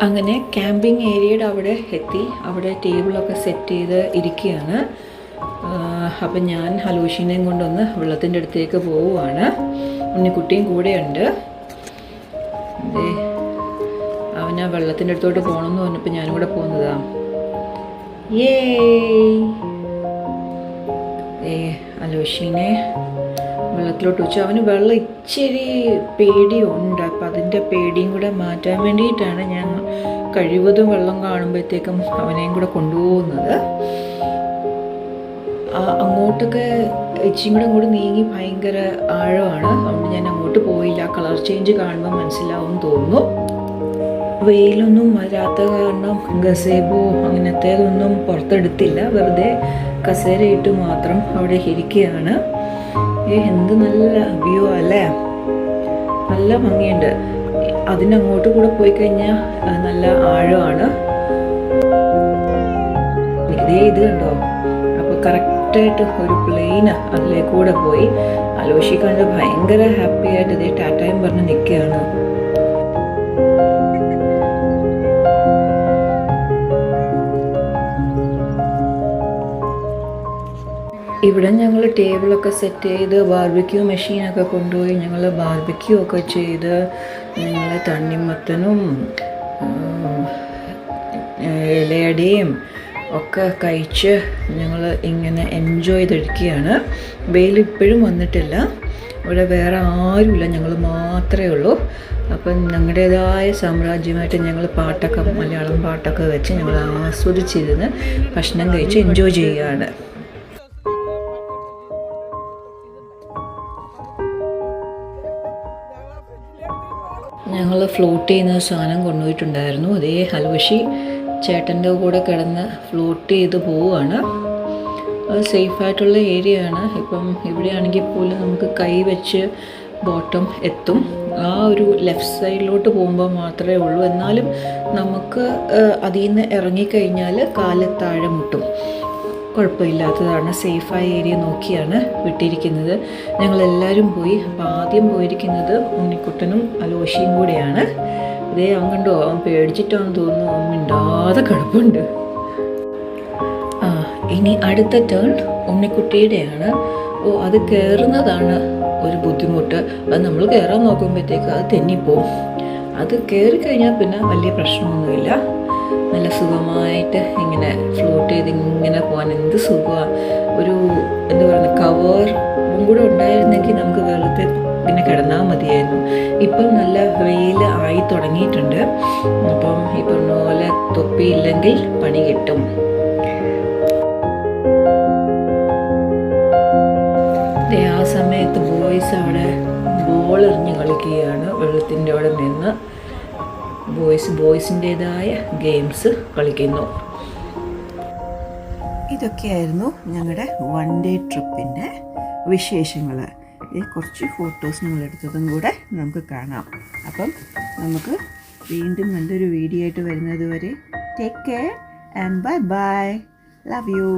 അങ്ങനെ ക്യാമ്പിംഗ് ഏരിയയുടെ അവിടെ എത്തി. അവിടെ ടേബിളൊക്കെ സെറ്റ് ചെയ്ത് ഇരിക്കുകയാണ്. അപ്പം ഞാൻ ഹലൂഷിനെയും കൊണ്ടൊന്ന് വെള്ളത്തിൻ്റെ അടുത്തേക്ക് പോവുകയാണ്. ഉണ്ണിക്കുട്ടിയും കൂടെയുണ്ട്. അവൻ ആ വെള്ളത്തിൻ്റെ അടുത്തോട്ട് പോകണമെന്ന് പറഞ്ഞപ്പോൾ ഞാനും കൂടെ പോകുന്നതാണ്. ഹലൂഷിനെ വെള്ളത്തിലോട്ട് വെച്ചു. അവന് വെള്ളം ഇച്ചിരി പേടിയുണ്ട്. അപ്പം അതിൻ്റെ പേടിയും കൂടെ മാറ്റാൻ വേണ്ടിയിട്ടാണ് ഞാൻ കഴിവതും വെള്ളം കാണുമ്പോഴത്തേക്കും അവനെയും കൂടെ കൊണ്ടുപോകുന്നത്. അങ്ങോട്ടൊക്കെ ഇച്ചിരി കൂടെ അങ്ങോട്ട് നീങ്ങി ഭയങ്കര ആഴമാണ്. അതുകൊണ്ട് ഞാൻ അങ്ങോട്ട് പോയില്ല. കളർ ചേഞ്ച് കാണുമ്പോൾ മനസ്സിലാവും തോന്നുന്നു. വെയിലൊന്നും വരാത്ത കാരണം ഗസേബോ അങ്ങനത്തേതൊന്നും പുറത്തെടുത്തില്ല. വെറുതെ കസേരയിട്ട് മാത്രം അവിടെ ഇരിക്കുകയാണ്. എന്ത് നല്ല വ്യൂ അല്ലേ, നല്ല ഭംഗിയുണ്ട്. അതിനങ്ങോട്ട് കൂടെ പോയി കഴിഞ്ഞാൽ നല്ല ആഴമാണ്. ഇത് കണ്ടോ, അപ്പോൾ കറക്റ്റായിട്ട് ഒരു പ്ലെയിന് അതിലേക്കൂടെ പോയി. അലോഷി കണ്ട് ഭയങ്കര ഹാപ്പി ആയിട്ട് ഇതേ ടാറ്റായും പറഞ്ഞ് നിൽക്കുകയാണ്. ഇവിടെ ഞങ്ങൾ ടേബിളൊക്കെ സെറ്റ് ചെയ്ത് ബാർബിക്യൂ മെഷീനൊക്കെ കൊണ്ടുപോയി ഞങ്ങൾ ബാർബിക്യൂ ഒക്കെ ചെയ്ത് ഞങ്ങൾ തണ്ണിമത്തനും ഇലയടയും ഒക്കെ കഴിച്ച് ഞങ്ങൾ ഇങ്ങനെ എൻജോയ് ചെയ്തിരിക്കുകയാണ്. വെയിൽ ഇപ്പോഴും വന്നിട്ടില്ല. ഇവിടെ വേറെ ആരുമില്ല, ഞങ്ങൾ മാത്രമേ ഉള്ളൂ. അപ്പം ഞങ്ങളുടേതായ സാമ്രാജ്യമായിട്ട് ഞങ്ങൾ പാട്ടൊക്കെ, മലയാളം പാട്ടൊക്കെ വെച്ച് ഞങ്ങൾ ആസ്വദിച്ചിരുന്ന് ഭക്ഷണം കഴിച്ച് എൻജോയ് ചെയ്യുകയാണ്. ഞങ്ങൾ ഫ്ലോട്ട് ചെയ്യുന്ന സാധനം കൊണ്ടുപോയിട്ടുണ്ടായിരുന്നു. അതേ ഹൽവഷി ചേട്ടൻ്റെ കൂടെ കിടന്ന് ഫ്ലോട്ട് ചെയ്ത് പോവുകയാണ്. അത് സേഫായിട്ടുള്ള ഏരിയയാണ്. ഇപ്പം ഇവിടെയാണെങ്കിൽ പോലും നമുക്ക് കൈ വെച്ച് ബോട്ടം എത്തും. ആ ഒരു ലെഫ്റ്റ് സൈഡിലോട്ട് പോകുമ്പോൾ മാത്രമേ ഉള്ളൂ. എന്നാലും നമുക്ക് അതിൽ നിന്ന് ഇറങ്ങിക്കഴിഞ്ഞാൽ കാല് താഴെ മുട്ടും. കുഴപ്പമില്ലാത്തതാണ്. സേഫായ ഏരിയ നോക്കിയാണ് വിട്ടിരിക്കുന്നത്. ഞങ്ങളെല്ലാവരും പോയി. അപ്പോൾ ആദ്യം പോയിരിക്കുന്നത് ഉണ്ണിക്കുട്ടനും അലോഷിയും കൂടെയാണ്. ഇതേ അവൻ കണ്ടോ, അവൻ പേടിച്ചിട്ടാണെന്ന് തോന്നുന്നു, അവൻ മിണ്ടാതെ കിടപ്പുണ്ട്. ഇനി അടുത്ത ടേൺ ഉണ്ണിക്കുട്ടിയുടെയാണ്. അത് കയറുന്നതാണ് ഒരു ബുദ്ധിമുട്ട്. അത് നമ്മൾ കയറാൻ നോക്കുമ്പോഴത്തേക്ക് അത് തെന്നിപ്പോവും. അത് കയറി കഴിഞ്ഞാൽ പിന്നെ വലിയ പ്രശ്നമൊന്നുമില്ല. നല്ല സുഖമായിട്ട് ഇങ്ങനെ ഫ്ലോട്ട് ചെയ്ത് ഇങ്ങനെ പോകാൻ എന്ത് സുഖമാണ്. ഒരു എന്താ പറയുക, കവറും കൂടെ ഉണ്ടായിരുന്നെങ്കിൽ നമുക്ക് വെറുതെ ഇങ്ങനെ കിടന്നാൽ മതിയായിരുന്നു. ഇപ്പം നല്ല വെയിൽ ആയി തുടങ്ങിയിട്ടുണ്ട്. അപ്പം ഈ പറഞ്ഞ പോലെ തൊപ്പിയില്ലെങ്കിൽ പണി കിട്ടും. ആ സമയത്ത് ബോയ്സ് അവിടെ ബോൾ എറിഞ്ഞ് കളിക്കുകയാണ്. വെള്ളത്തിൻ്റെ അവിടെ നിന്ന് ബോയ്സിൻ്റേതായ ഗെയിംസ് കളിക്കുന്നു. ഇതൊക്കെയായിരുന്നു ഞങ്ങളുടെ 1 ഡേ ട്രിപ്പിൻ്റെ വിശേഷങ്ങൾ. കുറച്ച് ഫോട്ടോസ് നമ്മൾ എടുത്തതും കൂടെ നമുക്ക് കാണാം. അപ്പം നമുക്ക് വീണ്ടും നല്ലൊരു വീഡിയോ ആയിട്ട് വരുന്നത് വരെ take care and bye bye. Love you.